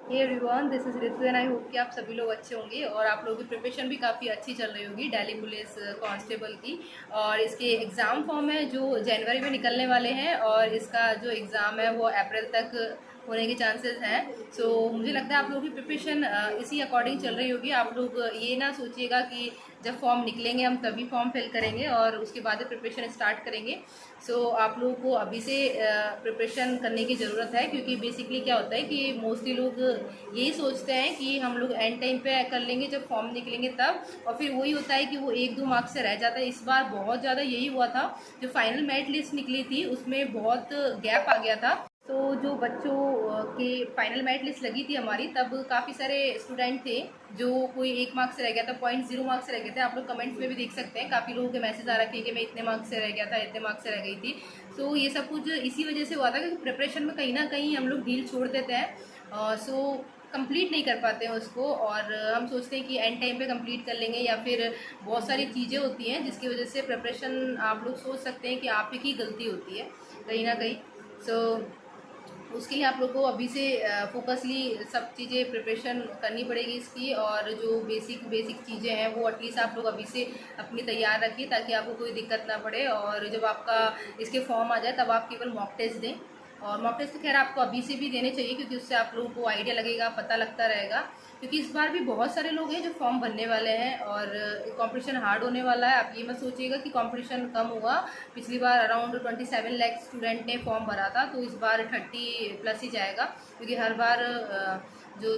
Hey everyone, this is Ritu and I hope कि आप सभी लोग अच्छे होंगे और आप लोगों की प्रिपरेशन भी काफ़ी अच्छी चल रही होगी दिल्ली पुलिस कांस्टेबल की। और इसके एग्ज़ाम फॉर्म है जो जनवरी में निकलने वाले हैं और इसका जो एग्ज़ाम है वो अप्रैल तक होने के चांसेस हैं। सो मुझे लगता है आप लोगों की प्रिपरेशन इसी अकॉर्डिंग चल रही होगी। आप लोग ये ना सोचिएगा कि जब फॉर्म निकलेंगे हम तभी फॉर्म फिल करेंगे और उसके बाद प्रिपरेशन स्टार्ट करेंगे। सो आप लोगों को अभी से प्रिपरेशन करने की ज़रूरत है, क्योंकि बेसिकली क्या होता है कि मोस्टली लोग यही सोचते हैं कि हम लोग एंड टाइम पे कर लेंगे जब फॉर्म निकलेंगे तब, और फिर वही होता है कि वो 1-2 मार्क्स से रह जाता है। इस बार बहुत ज़्यादा यही हुआ था। जो फाइनल मेरिट लिस्ट निकली थी उसमें बहुत गैप आ गया था। तो जो बच्चों की फाइनल मेरिट लिस्ट लगी थी हमारी, तब काफ़ी सारे स्टूडेंट थे जो कोई 1 मार्क्स से रह गया था, 0.0 मार्क्स से रह गए थे। आप लोग कमेंट्स में भी देख सकते हैं, काफ़ी लोगों के मैसेज आ रखे हैं कि मैं इतने मार्क्स से रह गया था, इतने मार्क्स से रह गई थी। तो ये सब कुछ इसी वजह से हुआ था क्योंकि प्रिपरेशन में कहीं ना कहीं हम लोग ढील छोड़ देते हैं। सो कंप्लीट नहीं कर पाते हैं उसको, और हम सोचते हैं कि एंड टाइम पे कंप्लीट कर लेंगे, या फिर बहुत सारी चीज़ें होती हैं जिसकी वजह से प्रिपरेशन आप लोग सोच सकते हैं कि आप ही की गलती होती है कहीं ना कहीं। सो उसके लिए आप लोग को अभी से फोकसली सब चीज़ें प्रिपरेशन करनी पड़ेगी इसकी, और जो बेसिक बेसिक चीज़ें हैं वो एटलीस्ट आप लोग अभी से अपनी तैयार रखिए ताकि आपको कोई दिक्कत ना पड़े। और जब आपका इसके फॉर्म आ जाए तब आप केवल मॉक टेस्ट दें। और मॉक टेस्ट तो खैर आपको अभी से भी देने चाहिए, क्योंकि उससे आप लोगों को आइडिया लगेगा, पता लगता रहेगा। क्योंकि इस बार भी बहुत सारे लोग हैं जो फॉर्म भरने वाले हैं और कंपटीशन हार्ड होने वाला है। आप ये मत सोचिएगा कि कंपटीशन कम होगा। पिछली बार अराउंड 27 लाख स्टूडेंट ने फॉर्म भरा था, तो इस बार 30 प्लस ही जाएगा, क्योंकि हर बार जो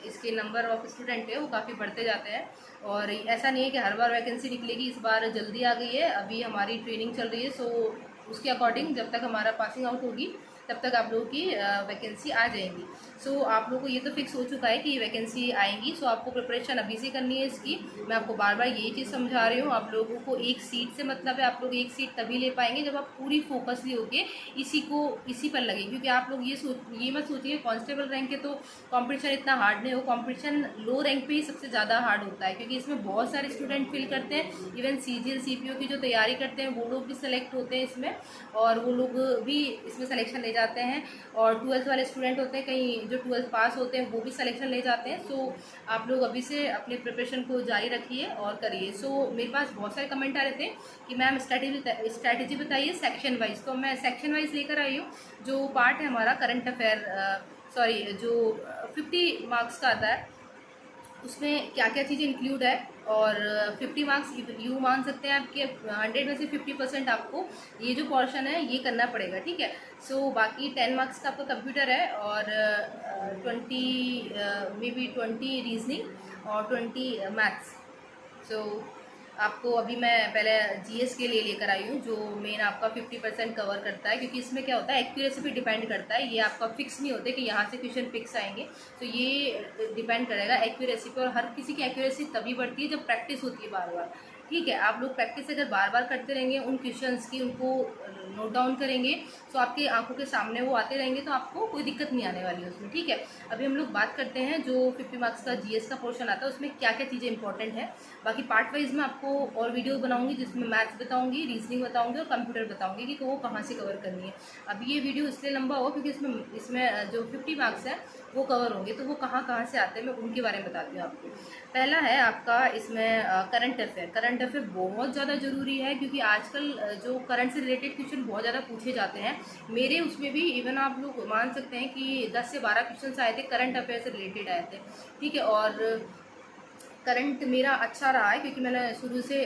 इसके नंबर ऑफ स्टूडेंट है वो काफ़ी बढ़ते जाते हैं। और ऐसा नहीं है कि हर बार वैकेंसी निकलेगी, इस बार जल्दी आ गई है, अभी हमारी ट्रेनिंग चल रही है। सो उसके अकॉर्डिंग जब तक हमारा पासिंग आउट होगी तब तक आप लोगों की वैकेंसी आ जाएंगी। सो आप लोगों को ये तो फिक्स हो चुका है कि वैकेंसी आएंगी। सो आपको प्रिपरेशन अभी से करनी है इसकी। मैं आपको बार बार यही चीज़ समझा रही हूँ। आप लोगों को एक सीट से मतलब है, आप लोग एक सीट तभी ले पाएंगे जब आप पूरी फोकसली होके इसी पर लगे। क्योंकि आप लोग ये मत सोचिए कांस्टेबल रैंक के तो कंपटीशन इतना हार्ड नहीं हो, कंपटीशन लो रैंक पे ही सबसे ज़्यादा हार्ड होता है, क्योंकि इसमें बहुत सारे स्टूडेंट फिल करते हैं। इवन सीजीएल सीपीओ की जो तैयारी करते हैं वो लोग भी सेलेक्ट होते हैं इसमें, और वो लोग भी इसमें सिलेक्शन ले जाते हैं। और 12th वाले स्टूडेंट होते हैं, कहीं जो 12th पास होते हैं वो भी सिलेक्शन ले जाते हैं। सो आप लोग अभी से अपनी प्रिपरेशन को जारी रखिए और करिए। सो मेरे पास बहुत सारे कमेंट आ रहे थे कि मैम स्ट्रैटेजी बताइए सेक्शन वाइज। तो मैं सेक्शन वाइज लेकर आई हूँ। जो पार्ट है हमारा करंट अफेयर, सॉरी, जो 50 मार्क्स का आता है उसमें क्या क्या चीज़ें इंक्लूड है। और 50 मार्क्स यू मान सकते हैं आपके 100 में से 50% आपको ये जो पोर्शन है ये करना पड़ेगा, ठीक है। सो बाकी 10 मार्क्स का आपका कंप्यूटर है, और 20 मे बी 20 रीजनिंग और 20 मैथ्स। सो आपको अभी मैं पहले जीएस के लिए लेकर आई हूँ, जो मेन आपका 50% कवर करता है। क्योंकि इसमें क्या होता है, एक्यूरेसी पे डिपेंड करता है, ये आपका फिक्स नहीं होता कि यहाँ से क्वेश्चन फिक्स आएंगे। तो ये डिपेंड करेगा एक्यूरेसी पे, और हर किसी की एक्यूरेसी तभी बढ़ती है जब प्रैक्टिस होती है बार बार, ठीक है। आप लोग प्रैक्टिस अगर बार बार करते रहेंगे उन क्वेश्चंस की, उनको नोट डाउन करेंगे, तो आपकी आंखों के सामने वो आते रहेंगे, तो आपको कोई दिक्कत नहीं आने वाली है उसमें, ठीक है। अभी हम लोग बात करते हैं जो 50 मार्क्स का जीएस का पोर्शन आता है उसमें क्या क्या चीज़ें इंपॉर्टेंट है। बाकी पार्ट वाइज मैं आपको और वीडियो बनाऊंगी जिसमें मैथ्स बताऊंगी, रीजनिंग बताऊंगी और कंप्यूटर बताऊंगी कि वो कहाँ से कवर करनी है। अभी ये वीडियो इसलिए लंबा होगा क्योंकि इसमें इसमें जो 50 मार्क्स है वो कवर होंगे, तो वो कहाँ कहाँ से आते हैं मैं उनके बारे में बताती हूँ आपको। पहला है आपका इसमें करंट अफेयर। करंट अफेयर बहुत ज़्यादा ज़रूरी है, क्योंकि आजकल जो करंट से रिलेटेड क्वेश्चन बहुत ज़्यादा पूछे जाते हैं। मेरे उसमें भी इवन आप लोग मान सकते हैं कि 10 से 12 क्वेश्चन आए थे करंट अफेयर से रिलेटेड आए थे, ठीक है। और करंट मेरा अच्छा रहा है क्योंकि मैंने शुरू से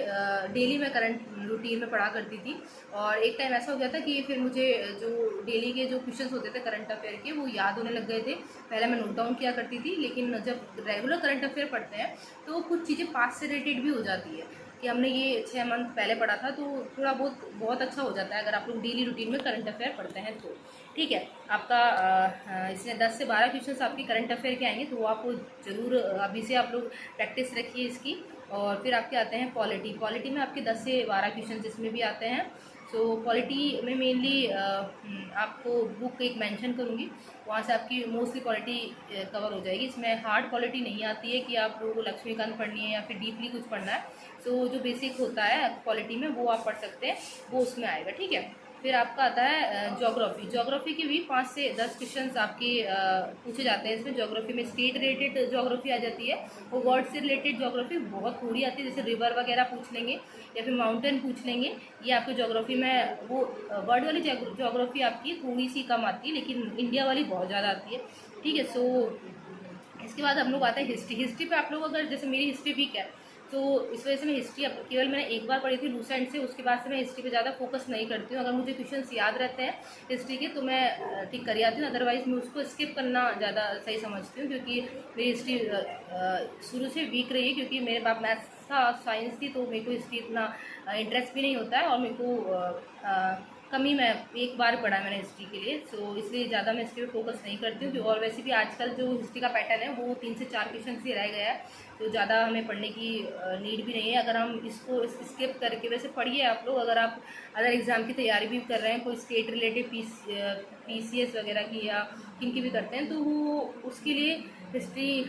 डेली में करंट रूटीन में पढ़ा करती थी। और एक टाइम ऐसा हो गया था कि फिर मुझे जो डेली के जो क्वेश्चंस होते थे करंट अफेयर के वो याद होने लग गए थे। पहले मैं नोट डाउन किया करती थी, लेकिन जब रेगुलर करंट अफेयर पढ़ते हैं तो कुछ चीज़ें पास से रिलेटेड भी हो जाती है कि हमने ये 6 मंथ पहले पढ़ा था, तो थोड़ा बहुत बहुत अच्छा हो जाता है अगर आप लोग डेली रूटीन में करंट अफेयर पढ़ते हैं तो, ठीक है। आपका इसमें 10 से 12 क्वेश्चन आपके करंट अफेयर के आएंगे, तो वो आपको ज़रूर अभी से आप लोग प्रैक्टिस रखिए इसकी। और फिर आपके आते हैं पॉलिटी। पॉलिटी में आपके 10 से 12 क्वेश्चन इसमें भी आते हैं। सो पॉलिटी में मेनली आपको बुक एक मेंशन करूँगी, वहाँ से आपकी मोस्टली पॉलिटी कवर हो जाएगी। इसमें हार्ड पॉलिटी नहीं आती है कि आप लोगों को लक्ष्मीकांत पढ़नी है या फिर डीपली कुछ पढ़ना है। सो जो बेसिक होता है पॉलिटी में वो आप पढ़ सकते हैं, वो उसमें आएगा, ठीक है। फिर आपका आता है ज्योग्राफी। ज्योग्राफी के भी 5 से 10 क्वेश्चंस आपके पूछे जाते हैं। इसमें ज्योग्राफी में स्टेट रिलेटेड ज्योग्राफी आ जाती है, और वर्ड से रिलेटेड ज्योग्राफी बहुत थोड़ी आती है, जैसे रिवर वगैरह पूछ लेंगे या फिर माउंटेन पूछ लेंगे। ये आपको ज्योग्राफी में वो वर्ड वाली ज्योग्राफी आपकी थोड़ी सी कम आती है, लेकिन इंडिया वाली बहुत ज़्यादा आती है। ठीक है, सो इसके बाद हम लोग आते हैं हिस्ट्री। हिस्ट्री पे आप लोग अगर, जैसे मेरी हिस्ट्री वीक है तो इस वजह से मैं हिस्ट्री अब केवल मैंने एक बार पढ़ी थी लूसेंट से, उसके बाद से मैं हिस्ट्री पे ज़्यादा फोकस नहीं करती हूँ। अगर मुझे क्वेश्चंस याद रहते हैं हिस्ट्री के तो मैं टिक कर जाती हूँ, अदरवाइज़ मैं उसको स्किप करना ज़्यादा सही समझती हूँ, क्योंकि मेरी हिस्ट्री शुरू से वीक रही है। क्योंकि मेरे पास मैथ्स था, साइंस थी, तो मेरे को हिस्ट्री इतना इंटरेस्ट भी नहीं होता है, और मेरे को कम ही मैं एक बार पढ़ा मैंने हिस्ट्री के लिए, सो इसलिए ज़्यादा मैं हिस्ट्री पे फोकस नहीं करती हूँ। और वैसे भी आजकल जो हिस्ट्री का पैटर्न है वो 3 से 4 क्वेश्चन से रह गया है, तो ज़्यादा हमें पढ़ने की नीड भी नहीं है। अगर हम इसको स्किप करके, वैसे पढ़िए आप लोग, अगर आप अदर एग्ज़ाम की तैयारी भी कर रहे हैं, कोई स्टेट रिलेटेड PCS वगैरह की या किन की भी करते हैं, तो वो उसके लिए हिस्ट्री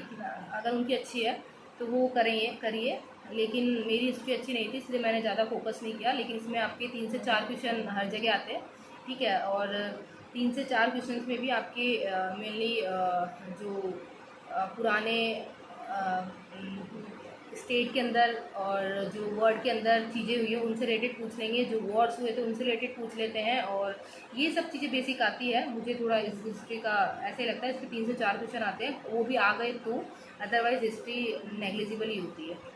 अगर उनकी अच्छी है तो वो करिए। लेकिन मेरी हिस्ट्री अच्छी नहीं थी, इसलिए मैंने ज़्यादा फोकस नहीं किया। लेकिन इसमें आपके 3 से 4 क्वेश्चन हर जगह आते हैं, ठीक है। और 3 से 4 क्वेश्चन में भी आपके मेनली जो पुराने स्टेट के अंदर और जो वर्ड के अंदर चीज़ें हुई हैं उनसे रिलेटेड पूछ लेंगे, जो वॉर्स हुए थे उनसे रिलेटेड पूछ लेते हैं, और ये सब चीज़ें बेसिक आती है। मुझे थोड़ा इस हिस्ट्री का ऐसे ही लगता है, इसके 3 से 4 क्वेश्चन आते हैं, वो भी आ गए तो, अदरवाइज हिस्ट्री नेग्लिजिबल ही होती है।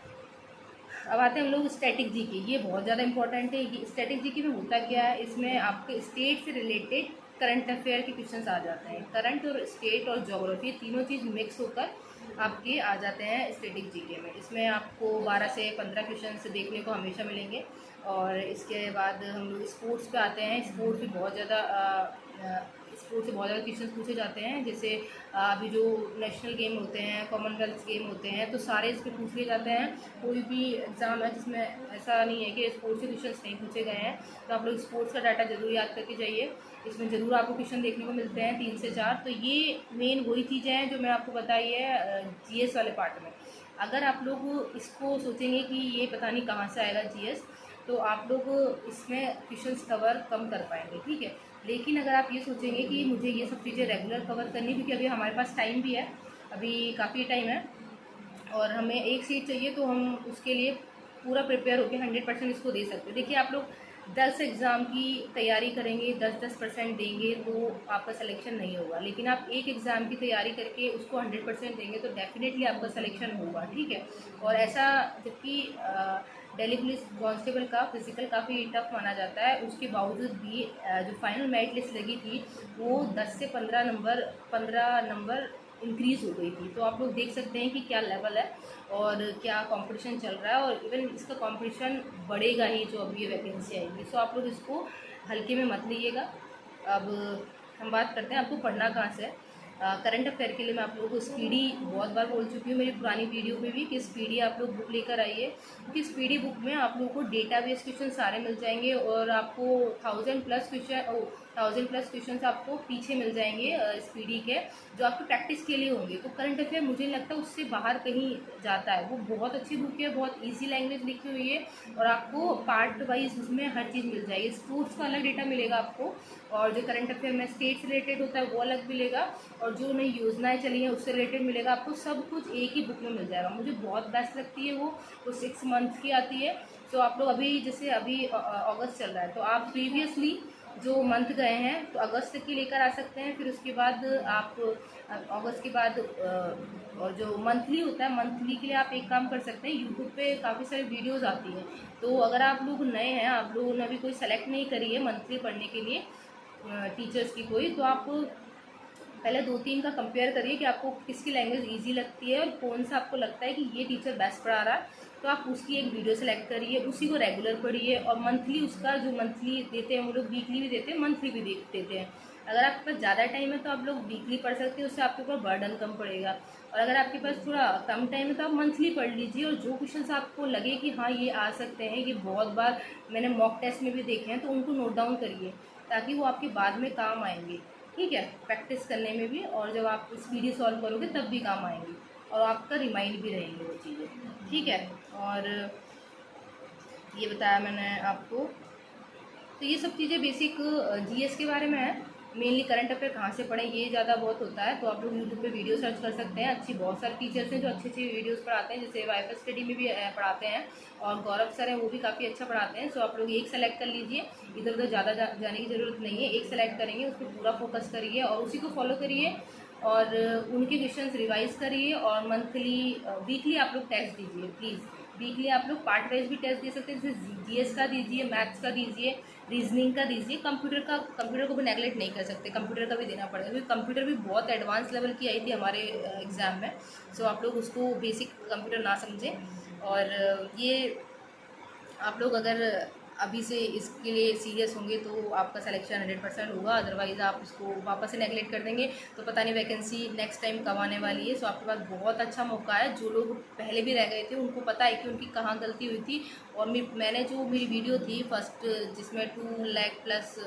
अब आते हैं हम लोग स्टैटिक जीके। ये बहुत ज़्यादा इंपॉर्टेंट है। ये स्टैटिक जीके में होता क्या है, इसमें आपके स्टेट से रिलेटेड करंट अफेयर के क्वेश्चंस आ जाते हैं। करंट और स्टेट और ज्योग्राफी तीनों चीज़ मिक्स होकर आपके आ जाते हैं स्टैटिक जीके में। इसमें आपको 12 से 15 क्वेश्चंस देखने को हमेशा मिलेंगे। और इसके बाद हम लोग स्पोर्ट्स पे आते हैं। स्पोर्ट्स भी बहुत ज़्यादा स्पोर्ट्स से बहुत ज़्यादा क्वेश्चन पूछे जाते हैं। जैसे अभी जो नेशनल गेम होते हैं, कॉमनवेल्थ गेम होते हैं, तो सारे इस पर पूछ लिए जाते हैं। कोई भी एग्ज़ाम है जिसमें ऐसा नहीं है कि स्पोर्ट्स से क्वेश्चन नहीं पूछे गए हैं, तो आप लोग स्पोर्ट्स का डाटा ज़रूर याद करके जाइए। इसमें ज़रूर आपको क्वेश्चन देखने को मिलते हैं 3 से 4। तो ये मेन वही चीज़ें हैं जो मैं आपको बताई है GS वाले पार्ट में। अगर आप लोग इसको सोचेंगे कि ये पता नहीं कहाँ से आएगा GS, तो आप लोग इसमें क्वेश्चंस कवर कम कर पाएंगे, ठीक है। लेकिन अगर आप ये सोचेंगे कि मुझे ये सब चीज़ें रेगुलर कवर करनी, क्योंकि अभी हमारे पास टाइम भी है, अभी काफ़ी टाइम है, और हमें एक सीट चाहिए, तो हम उसके लिए पूरा प्रिपेयर होकर 100% इसको दे सकते हैं। देखिए, आप लोग 10 एग्ज़ाम की तैयारी करेंगे, 10% देंगे, तो आपका सिलेक्शन नहीं होगा। लेकिन आप एक एग्ज़ाम की तैयारी करके उसको 100% देंगे तो डेफिनेटली आपका सिलेक्शन होगा, ठीक है। और ऐसा, जबकि दिल्ली पुलिस कांस्टेबल का फिज़िकल काफ़ी टफ माना जाता है, उसके बावजूद भी जो फाइनल मेरिट लिस्ट लगी थी वो 10 से 15 नंबर इंक्रीज़ हो गई थी। तो आप लोग देख सकते हैं कि क्या लेवल है और क्या कंपटीशन चल रहा है, और इवन इसका कंपटीशन बढ़ेगा ही जो अब ये वैकेंसी आएगी। सो आप लोग इसको हल्के में मत लीजिएगा। अब हम बात करते हैं आपको पढ़ना कहाँ से है। करंट अफेयर के लिए मैं आप लोगों को स्पीडी बहुत बार बोल चुकी हूँ मेरी पुरानी वीडियो में भी, कि स्पीडी आप लोग बुक लेकर आइए, क्योंकि स्पीडी बुक में आप लोगों को डेटाबेस क्वेश्चन सारे मिल जाएंगे, और आपको 1000 प्लस क्वेश्चन आपको पीछे मिल जाएंगे स्पीडी के, जो आपकी प्रैक्टिस के लिए होंगे। तो करंट अफेयर मुझे नहीं लगता उससे बाहर कहीं जाता है। वो बहुत अच्छी बुक है, बहुत ईजी लैंग्वेज लिखी हुई है, और आपको पार्ट वाइज उसमें हर चीज़ मिल जाएगी। स्पोर्ट्स का अलग डेटा मिलेगा आपको, और जो करंट अफेयर में स्टेट से रिलेटेड होता है वो अलग मिलेगा, और जो नई योजनाएं चली हैं उससे रिलेटेड मिलेगा। आपको सब कुछ एक ही बुक में मिल जाएगा। मुझे बहुत बेस्ट लगती है वो 6 मंथ की आती है। तो आप लोग अभी, जैसे अभी अगस्त चल रहा है, तो आप प्रीवियसली जो मंथ गए हैं तो अगस्त की लेकर आ सकते हैं। फिर उसके बाद आप अगस्त के बाद और जो मंथली होता है, मंथली के लिए आप एक काम कर सकते हैं, यूट्यूब पे काफ़ी सारी वीडियोस आती हैं। तो अगर आप लोग नए हैं, आप लोगों ने अभी कोई सेलेक्ट नहीं करी है मंथली पढ़ने के लिए टीचर्स की कोई, तो आप पहले 2-3 का कंपेयर करिए कि आपको किसकी लैंग्वेज इजी लगती है और कौन सा आपको लगता है कि ये टीचर बेस्ट पढ़ा रहा है। तो आप उसकी एक वीडियो सेलेक्ट करिए, उसी को रेगुलर पढ़िए, और मंथली उसका जो मंथली देते हैं वो लोग वीकली भी देते हैं, मंथली भी देते हैं। अगर आपके पास ज़्यादा टाइम है तो आप लोग वीकली पढ़ सकते हैं, उससे आपके ऊपर बर्डन कम पड़ेगा। और अगर आपके पास थोड़ा कम टाइम है तो आप मंथली पढ़ लीजिए, और जो क्वेश्चन आपको लगे कि हाँ ये आ सकते हैं, ये बहुत बार मैंने मॉक टेस्ट में भी देखे हैं, तो उनको नोट डाउन करिए, ताकि वो आपके बाद में काम आएंगे, ठीक है, प्रैक्टिस करने में भी, और जब आप स्पीडी सॉल्व करोगे तब भी काम आएंगी, और आपका रिमाइंड भी रहेंगे वो चीज़ें, ठीक है। और ये बताया मैंने आपको तो ये सब चीज़ें बेसिक जीएस के बारे में है। मेनली करंट अफेयर कहाँ से पढ़ें ये ज़्यादा बहुत होता है, तो आप लोग यूट्यूब पे वीडियो सर्च कर सकते हैं। अच्छी बहुत सारे टीचर्स हैं जो अच्छी अच्छी वीडियोस पढ़ाते हैं, जैसे वाईफाई स्टडी में भी पढ़ाते हैं, और गौरव सर हैं वो भी काफ़ी अच्छा पढ़ाते हैं। सो आप लोग एक सेलेक्ट कर लीजिए, इधर उधर ज़्यादा जाने की ज़रूरत नहीं है। एक सेलेक्ट करेंगे, उस पर पूरा फोकस करिए और उसी को फॉलो करिए, और उनके क्वेश्चंस रिवाइज करिए, और मंथली वीकली आप लोग टेस्ट दीजिए प्लीज़। वीकली आप लोग पार्ट वाइज भी टेस्ट दे सकते हैं, जैसे जीएस का दीजिए, मैथ्स का दीजिए, रीजनिंग का दीजिए। कंप्यूटर को भी नेगलेक्ट नहीं कर सकते, कंप्यूटर का भी देना पड़ेगा, क्योंकि कंप्यूटर भी बहुत एडवांस लेवल की आई थी हमारे एग्ज़ाम में। सो आप लोग उसको बेसिक कंप्यूटर ना समझें। और ये आप लोग अगर अभी से इसके लिए सीरियस होंगे तो आपका सिलेक्शन 100% होगा, अदरवाइज़ आप उसको वापस से नेगलेक्ट कर देंगे तो पता नहीं वैकेंसी नेक्स्ट टाइम कब आने वाली है। सो आपके पास बहुत अच्छा मौका है। जो लोग पहले भी रह गए थे उनको पता है कि उनकी कहाँ गलती हुई थी, और मैंने जो मेरी वीडियो थी फर्स्ट जिसमें 2 लाख प्लस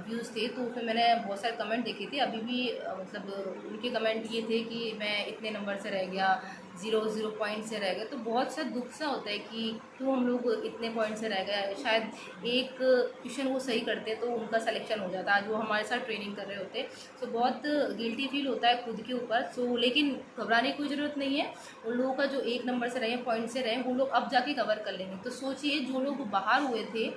व्यूज़ थे, तो उसमें मैंने बहुत सारे कमेंट देखे थे। अभी भी मतलब उनके कमेंट ये थे कि मैं इतने नंबर से रह गया, 0 पॉइंट से रह गए, तो बहुत सा दुख सा होता है कि क्यों हम लोग इतने पॉइंट से रह गए। शायद एक क्वेश्चन वो सही करते तो उनका सिलेक्शन हो जाता, आज वो हमारे साथ ट्रेनिंग कर रहे होते। सो बहुत गिल्टी फील होता है खुद के ऊपर। सो लेकिन घबराने की कोई ज़रूरत नहीं है। उन लोगों का जो 1 नंबर से रहे, पॉइंट से रहे, वो लोग अब जाके कवर कर लेंगे। तो सोचिए जो लोग बाहर हुए थे,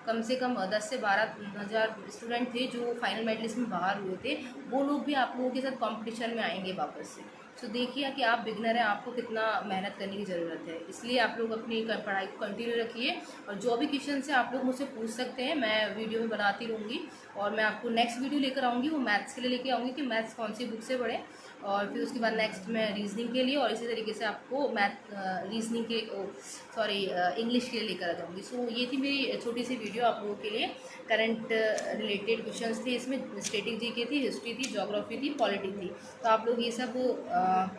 कम से कम 10 से 12 हज़ार स्टूडेंट थे जो फाइनल मेरिट लिस्ट में बाहर हुए थे, वो लोग भी आप लोगों के साथ कंपटीशन में आएंगे वापस से। सो देखिए कि आप बिगनर हैं, आपको कितना मेहनत करने की ज़रूरत है। इसलिए आप लोग अपनी पढ़ाई को कंटिन्यू रखिए, और जो भी क्वेश्चन है आप लोग मुझसे पूछ सकते हैं, मैं वीडियो में बनाती रहूँगी। और मैं आपको नेक्स्ट वीडियो लेकर आऊँगी, वो मैथ्स के लिए लेके आऊँगी कि मैथ्स कौन सी बुक से पढ़ें, और फिर उसके बाद नेक्स्ट मैं रीजनिंग के लिए, और इसी तरीके से आपको रीजनिंग के इंग्लिश के लिए लेकर आ जाऊँगी। सो ये थी मेरी छोटी सी वीडियो आप लोगों के लिए। करंट रिलेटेड क्वेश्चंस थे इसमें, स्टैटिक जीके थी, हिस्ट्री थी, ज्योग्राफी थी, पॉलिटी थी। तो आप लोग ये सब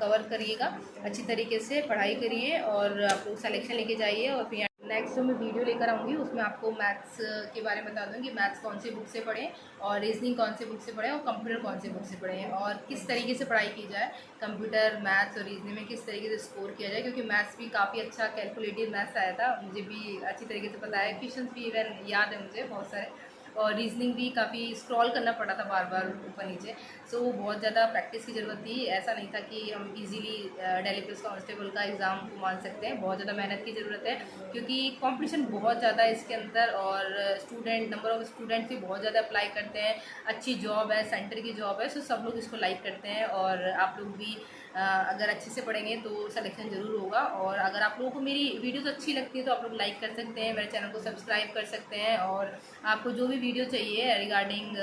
कवर करिएगा, अच्छी तरीके से पढ़ाई करिए, और आप लोग सिलेक्शन लेके जाइए। और फिर नेक्स्ट जो मैं वीडियो लेकर आऊँगी उसमें आपको मैथ्स के बारे में बता दूँगी, मैथ्स कौन सी बुक से पढ़ें, और रीजनिंग कौन सी बुक से पढ़ें, और कंप्यूटर कौन सी बुक से पढ़ें, और किस तरीके से पढ़ाई की जाए कंप्यूटर, मैथ्स और रीजनिंग में किस तरीके से स्कोर किया जाए। क्योंकि मैथ्स भी काफ़ी अच्छा कैलकुलेटिव मैथ्स आया था, मुझे भी अच्छी तरीके से पता है, क्वेश्चन भी इवन याद है मुझे बहुत सारे, और रीजनिंग भी काफ़ी स्क्रॉल करना पड़ा था बार बार ऊपर नीचे। सो बहुत ज़्यादा प्रैक्टिस की ज़रूरत थी। ऐसा नहीं था कि हम इजीली दिल्ली पुलिस कांस्टेबल का एग्ज़ाम को मान सकते हैं, बहुत ज़्यादा मेहनत की ज़रूरत है, क्योंकि कंपटीशन बहुत ज़्यादा है इसके अंदर, और नंबर ऑफ़ स्टूडेंट्स भी बहुत ज़्यादा अप्लाई करते हैं। अच्छी जॉब है, सेंटर की जॉब है, सो सब लोग इसको लाइक करते हैं। और आप लोग भी अगर अच्छे से पढ़ेंगे तो सिलेक्शन ज़रूर होगा। और अगर आप लोगों को मेरी वीडियोस अच्छी लगती है तो आप लोग लाइक कर सकते हैं, मेरे चैनल को सब्सक्राइब कर सकते हैं, और आपको जो भी वीडियो चाहिए रिगार्डिंग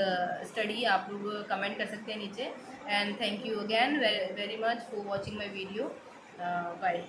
स्टडी आप लोग कमेंट कर सकते हैं नीचे। And thank you again very much for watching my video. Bye.